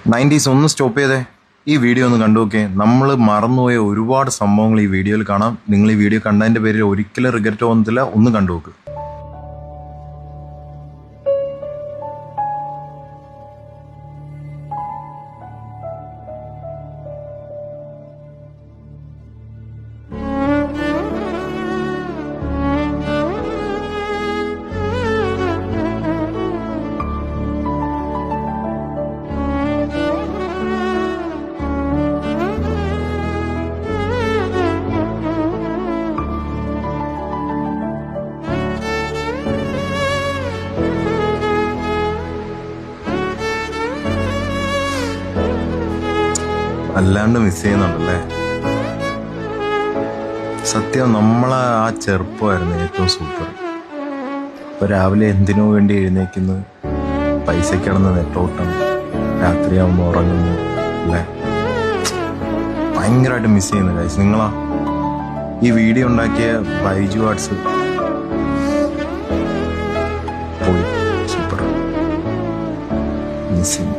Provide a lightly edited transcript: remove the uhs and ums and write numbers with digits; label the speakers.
Speaker 1: 90s ഒന്ന് stop ചെയ്തേ. ഈ വീഡിയോ ഒന്ന് കണ്ടു നോക്കേ. നമ്മൾ മറന്നുപോയ ഒരുപാട് സംഭവങ്ങൾ ഈ വീഡിയോയിൽ കാണാം. നിങ്ങൾ ഈ വീഡിയോ കണ്ടതിൻ്റെ പേരിൽ ഒരിക്കലും റിഗ്രറ്റ് തോന്നത്തില്ല. ഒന്ന് കണ്ടു നോക്ക്. അല്ലാണ്ട് മിസ് ചെയ്യുന്നുണ്ടല്ലേ. സത്യം നമ്മളെ ആ ചെറുപ്പമായിരുന്നു ഏറ്റവും സൂപ്പർ. ഇപ്പൊ രാവിലെ എന്തിനോ വേണ്ടി എഴുന്നേക്കുന്നു, പൈസ കിടന്ന് നെട്ടോട്ടം, രാത്രിയാവുമ്പോൾ ഉറങ്ങുന്നു അല്ലേ. ഭയങ്കരമായിട്ട് മിസ് ചെയ്യുന്നു ഗൈസ്. നിങ്ങളാ ഈ വീഡിയോ ഉണ്ടാക്കിയ ബൈജു ആർട്സ് പോയി. Super missing.